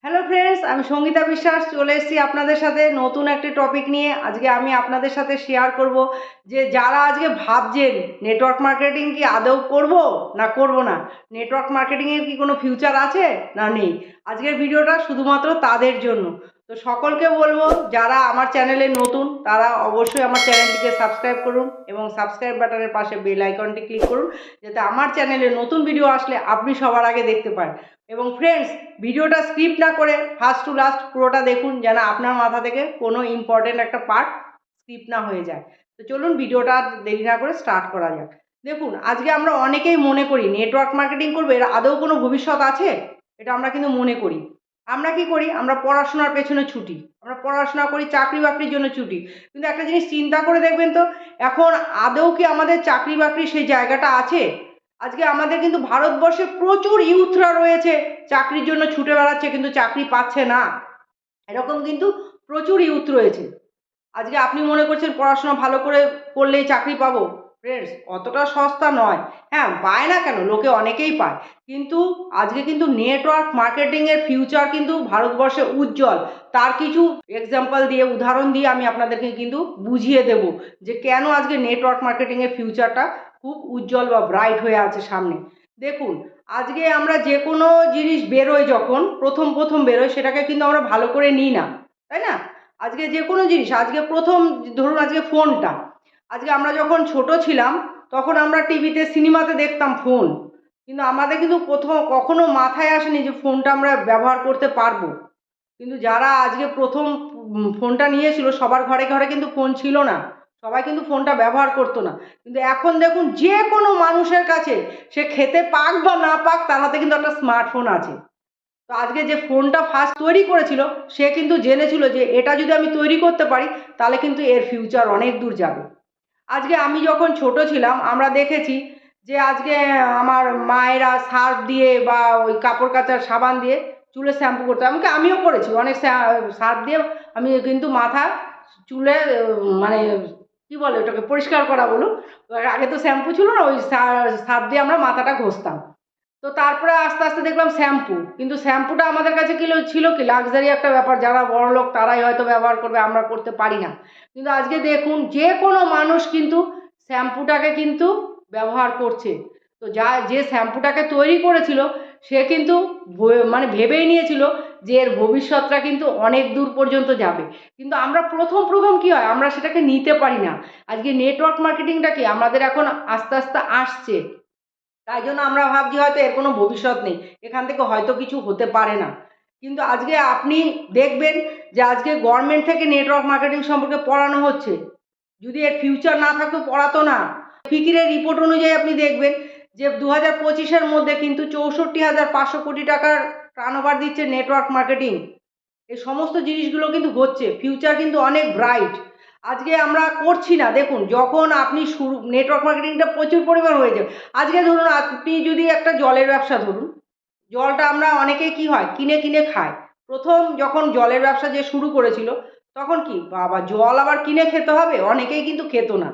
Hello friends, আমি সঙ্গীতা বিশ্বাস চলে এসেছি আপনাদের সাথে নতুন একটি টপিক নিয়ে। আজকে আমি আপনাদের সাথে শেয়ার করব যে যারা আজকে ভাবছেন নেটওয়ার্ক মার্কেটিং কি আদৌ করব না করব না, নেটওয়ার্ক মার্কেটিংয়ের কি কোনো ফিউচার আছে না নেই, আজকের ভিডিওটা শুধুমাত্র তাদের জন্য। তো সকলকে বলবো যারা আমার চ্যানেলে নতুন তারা অবশ্যই আমার চ্যানেলটিকে সাবস্ক্রাইব করুন এবং সাবস্ক্রাইব বাটনের পাশে বেল আইকনটি ক্লিক করুন, যাতে আমার চ্যানেলে নতুন ভিডিও আসলে আপনি সবার আগে দেখতে পান। এবং ফ্রেন্ডস, ভিডিওটা স্কিপ না করে ফার্স্ট টু লাস্ট পুরোটা দেখুন, যেন আপনার মাথা থেকে কোনো ইম্পর্টেন্ট একটা পার্ট স্কিপ না হয়ে যায়। তো চলুন ভিডিওটা দেরি না করে স্টার্ট করা যাক। দেখুন, আজকে আমরা অনেকেই মনে করি নেটওয়ার্ক মার্কেটিং করবে, এর আদৌ কোনো ভবিষ্যৎ আছে, এটা আমরা কিন্তু মনে করি। আমরা কি করি, আমরা পড়াশোনার পেছনে ছুটি, আমরা পড়াশোনা করি, চাকরি বাকরির জন্য ছুটি। কিন্তু একটা জিনিস চিন্তা করে দেখবেন তো, এখন আদৌ কি আমাদের চাকরি বাকরির সেই জায়গাটা আছে? আজকে আমাদের কিন্তু ভারতবর্ষে প্রচুর ইউথরা রয়েছে চাকরির জন্য ছুটে বেড়াচ্ছে কিন্তু চাকরি পাচ্ছে না, এরকম কিন্তু প্রচুর ইউথ রয়েছে। আজকে আপনি মনে করছেন পড়াশোনা ভালো করে করলেই চাকরি পাবো, ফ্রেন্ডস অতটা সস্তা নয়। হ্যাঁ, পায় না কেন, লোকে অনেকেই পায়, কিন্তু আজকে কিন্তু নেটওয়ার্ক মার্কেটিংয়ের ফিউচার কিন্তু ভারতবর্ষে উজ্জ্বল। তার কিছু এক্সাম্পল দিয়ে, উদাহরণ দিয়ে আমি আপনাদেরকে কিন্তু বুঝিয়ে দেব যে কেন আজকে নেটওয়ার্ক মার্কেটিংয়ের ফিউচারটা খুব উজ্জ্বল বা ব্রাইট হয়ে আছে সামনে। দেখুন, আজকে আমরা যে কোনো জিনিস বেরোয়, যখন প্রথম প্রথম বেরোয় সেটাকে কিন্তু আমরা ভালো করে নিই না, তাই না? আজকে যে কোনো জিনিস, আজকে প্রথম ধরুন আজকে ফোনটা, আজকে আমরা যখন ছোট ছিলাম তখন আমরা টিভিতে সিনেমাতে দেখতাম ফোন, কিন্তু আমাদের কিন্তু প্রথম কখনো মাথায় আসেনি যে ফোনটা আমরা ব্যবহার করতে পারবো। কিন্তু যারা আজকে প্রথম ফোনটা নিয়েছিল, সবার ঘরে ঘরে কিন্তু ফোন ছিল না, সবাই কিন্তু ফোনটা ব্যবহার করতো না। কিন্তু এখন দেখুন, যে কোনো মানুষের কাছে, সে খেতে পাক বা না পাক, তার হাতে কিন্তু একটা স্মার্টফোন আছে। তো আজকে যে ফোনটা ফার্স্ট তৈরি করেছিল, সে কিন্তু জেনেছিল যে এটা যদি আমি তৈরি করতে পারি তাহলে কিন্তু এর ফিউচার অনেক দূর যাবে। আজকে আমি যখন ছোট ছিলাম আমরা দেখেছি যে আজকে আমার মায়েরা সার্ফ দিয়ে বা ওই কাপড় কাচার সাবান দিয়ে চুলে শ্যাম্পু করতে, এমনকি আমিও করেছি অনেক সার্ফ দিয়ে। আমি কিন্তু মাথা চুলে মানে কি বলে ওটাকে, পরিষ্কার করা বলুন। আগে তো শ্যাম্পু ছিল না, ওই সার্ফ দিয়ে আমরা মাথাটা ঘষতাম। তো তারপরে আস্তে আস্তে দেখলাম শ্যাম্পু, কিন্তু শ্যাম্পুটা আমাদের কাছে কি ছিল, কি লাক্সারি একটা ব্যাপার, যারা বড়লোক তারাই হয়তো ব্যবহার করবে, আমরা করতে পারি না। কিন্তু আজকে দেখুন, যে কোনো মানুষ কিন্তু শ্যাম্পুটাকে কিন্তু ব্যবহার করছে। তো যে শ্যাম্পুটাকে তৈরি করেছিল, সে কিন্তু মানে ভেবেই নিয়েছিল যে এর ভবিষ্যৎটা কিন্তু অনেক দূর পর্যন্ত যাবে। কিন্তু আমরা প্রথম প্রথম কি হয়, আমরা সেটাকে নিতে পারি না। আজকে নেটওয়ার্ক মার্কেটিংটা কি আমাদের এখন আস্তে আস্তে আসছে, তাই জন্য আমরা ভাবছি হয়তো এর কোনো ভবিষ্যৎ নেই, এখান থেকে হয়তো কিছু হতে পারে না। কিন্তু আজকে আপনি দেখবেন যে আজকে গভর্নমেন্ট থেকে নেটওয়ার্ক মার্কেটিং সম্পর্কে পড়ানো হচ্ছে। যদি এর ফিউচার না থাকতো পড়াতো না। ফিকিরের রিপোর্ট অনুযায়ী আপনি দেখবেন যে 2025-এর মধ্যে কিন্তু 64,500 কোটি টাকার টার্নওভার দিচ্ছে নেটওয়ার্ক মার্কেটিং। এই সমস্ত জিনিসগুলো কিন্তু হচ্ছে, ফিউচার কিন্তু অনেক ব্রাইট। আজকে আমরা করছি না, দেখুন যখন আপনি শুরু নেটওয়ার্ক মার্কেটিংটা প্রচুর পরিমাণ হয়ে যাবে। আজকে ধরুন আপনি যদি একটা জলের ব্যবসা ধরুন, জলটা আমরা অনেকেই কি হয় কিনে কিনে খায়। প্রথম যখন জলের ব্যবসা যে শুরু করেছিল, তখন কি বাবা জল আবার কিনে খেতে হবে, অনেকেই কিন্তু খেত না,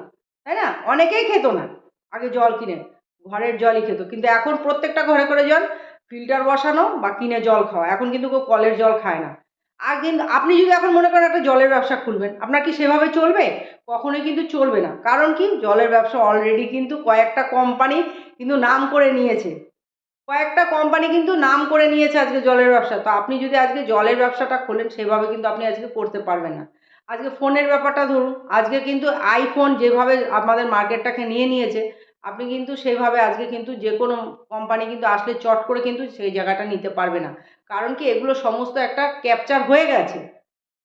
তাই না? অনেকেই খেত না আগে জল কিনে, ঘরের জলই খেত। কিন্তু এখন প্রত্যেকটা ঘরে করে জল, ফিল্টার বসানো বা কিনে জল খাওয়া, এখন কিন্তু কেউ কলের জল খায় না। আর কিন্তু আপনি যদি এখন মনে করেন একটা জলের ব্যবসা খুলবেন, আপনার কি সেভাবে চলবে? কখনোই কিন্তু চলবে না। কারণ কি, জলের ব্যবসা অলরেডি কিন্তু কয়েকটা কোম্পানি কিন্তু নাম করে নিয়েছে, কয়েকটা কোম্পানি কিন্তু নাম করে নিয়েছে আজকে জলের ব্যবসা। তো আপনি যদি আজকে জলের ব্যবসাটা খোলেন, সেভাবে কিন্তু আপনি আজকে করতে পারবেন না। আজকে ফোনের ব্যাপারটা ধরুন, আজকে কিন্তু আইফোন যেভাবে আমাদের মার্কেটটাকে নিয়ে নিয়েছে, আপনি কিন্তু সেইভাবে আজকে কিন্তু যে কোনো কোম্পানি কিন্তু আসলে চট করে কিন্তু সেই জায়গাটা নিতে পারবে না। কারণ কি, এগুলো সমস্ত একটা ক্যাপচার হয়ে গেছে।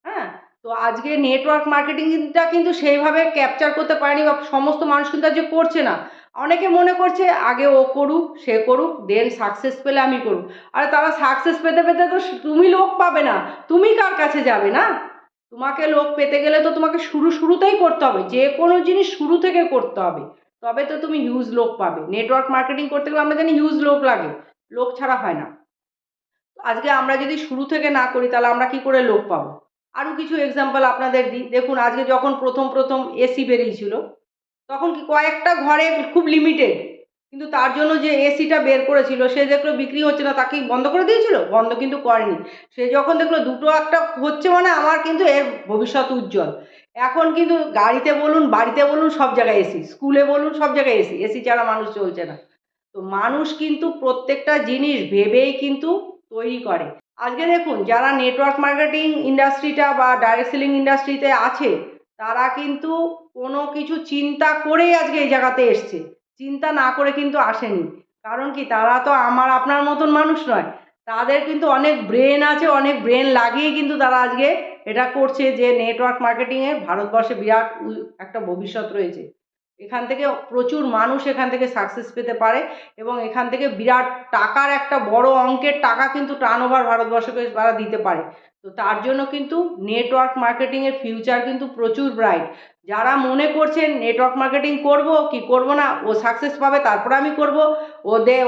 হ্যাঁ? তো আজকে নেটওয়ার্ক মার্কেটিংটা কিন্তু সেইভাবে ক্যাপচার করতে পারেনি, বা সমস্ত মানুষ কিন্তু আজকে করছে না। অনেকে মনে করছে আগে ও করুক, সে করুক, দেন সাকসেস পেলে আমি করব। আরে তারা সাকসেস পেতে পেতে তো তুমি লোক পাবে না, তুমি কার কাছে যাবে না? তোমাকে লোক পেতে গেলে তো তোমাকে শুরুতেই করতে হবে, যে কোনো জিনিস শুরু থেকে করতে হবে, তবে তো তুমি হিউজ লোক পাবে। নেটওয়ার্ক মার্কেটিং করতে গেলে আমরা জানি হিউজ লোক লাগে, লোক ছাড়া হয় না। আজকে আমরা যদি শুরু থেকে না করি তাহলে আমরা কি করে লোক পাবো? আরও কিছু এক্সাম্পল আপনাদের দিই। দেখুন, আজকে যখন প্রথম প্রথম এসি বেরিয়েছিল, তখন কি কয়েকটা ঘরে, খুব লিমিটেড, কিন্তু তার জন্য যে এসিটা বের করেছিল সে দেখলো বিক্রি হচ্ছে না, তাকে বন্ধ করে দিয়েছিল? বন্ধ কিন্তু করেনি। সে যখন দেখলো দুটো একটা হচ্ছে মানে আমার কিন্তু এর ভবিষ্যৎ উজ্জ্বল। এখন কিন্তু গাড়িতে বলুন, বাড়িতে বলুন, সব জায়গায় এসি। স্কুলে বলুন, সব জায়গায় এসি। এসি ছাড়া মানুষ চলছে না। তো মানুষ কিন্তু প্রত্যেকটা জিনিস ভেবেই কিন্তু তৈরি করে। আজকে দেখুন যারা নেটওয়ার্ক মার্কেটিং ইন্ডাস্ট্রিটা বা ডাইরেক্ট সেলিং ইন্ডাস্ট্রিতে আছে, তারা কিন্তু কোনো কিছু চিন্তা করেই আজকে এই জায়গাতে এসছে। চিন্তা না করে কিন্তু আসেনি। কারণ কি, তারা তো আমার আপনার মতন মানুষ নয়। তাদের কিন্তু অনেক ব্রেন আছে, অনেক ব্রেন লাগিয়েই কিন্তু তারা আজকে এটা করছে যে নেটওয়ার্ক মার্কেটিংয়ে ভারতবর্ষে বিরাট একটা ভবিষ্যৎ রয়েছে। এখান থেকে প্রচুর মানুষ এখান থেকে সাকসেস পেতে পারে এবং এখান থেকে বিরাট টাকার একটা বড় অঙ্কের টাকা কিন্তু টার্নওভার ভারতবর্ষকে তারা দিতে পারে। তো তার জন্য কিন্তু নেটওয়ার্ক মার্কেটিংয়ের ফিউচার কিন্তু প্রচুর ব্রাইট। যারা মনে করছেন নেটওয়ার্ক মার্কেটিং করব কি করব না, ও সাকসেস পাবে তারপরে আমি করব,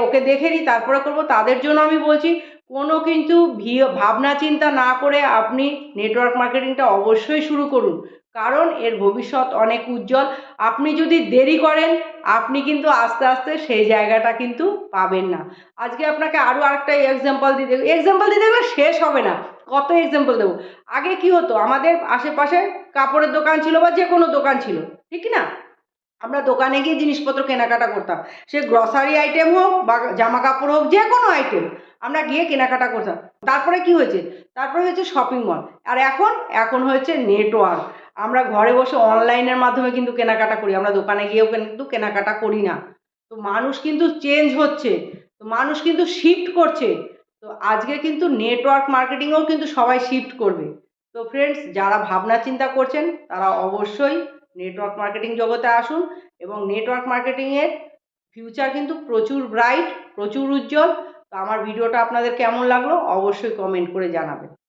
ওকে দেখে নিই তারপরে করব, তাদের জন্য আমি বলছি কোনো কিন্তু ভাবনা চিন্তা না করে আপনি নেটওয়ার্ক মার্কেটিংটা অবশ্যই শুরু করুন। কারণ এর ভবিষ্যৎ অনেক উজ্জ্বল। আপনি যদি দেরি করেন, আপনি কিন্তু আস্তে আস্তে সেই জায়গাটা কিন্তু পাবেন না। আজকে আপনাকে আরও আরেকটা এক্সাম্পল দিতে গেলে শেষ হবে না। কত এক্সাম্পল দেবো। আগে কি হতো, আমাদের আশেপাশে কাপড়ের দোকান ছিল বা যে কোনো দোকান ছিল, ঠিক না? আমরা দোকানে গিয়ে জিনিসপত্র কেনাকাটা করতাম। সে গ্রসারি আইটেম হোক বা জামা কাপড় হোক, যে কোনো আইটেম আমরা গিয়ে কেনাকাটা করতাম। তারপরে কি হয়েছে? তারপরে হয়েছে শপিং মল। আর এখন হয়েছে নেটওয়ার্ক। আমরা ঘরে বসে অনলাইনের মাধ্যমে কিন্তু কেনাকাটা করি। আমরা দোকানে গিয়েও কিন্তু কেনাকাটা করি না। তো মানুষ কিন্তু চেঞ্জ হচ্ছে। তো মানুষ কিন্তু শিফট করছে। তো আজকে কিন্তু নেটওয়ার্ক মার্কেটিংয়েও কিন্তু সবাই শিফট করবে। তো ফ্রেন্ডস, যারা ভাবনা চিন্তা করছেন তারা অবশ্যই নেটওয়ার্ক মার্কেটিং জগতে আসুন এবং নেটওয়ার্ক মার্কেটিংয়ের ফিউচার কিন্তু প্রচুর ব্রাইট, প্রচুর উজ্জ্বল। তো আমার ভিডিওটা আপনাদের কেমন লাগলো অবশ্যই কমেন্ট করে জানাবেন।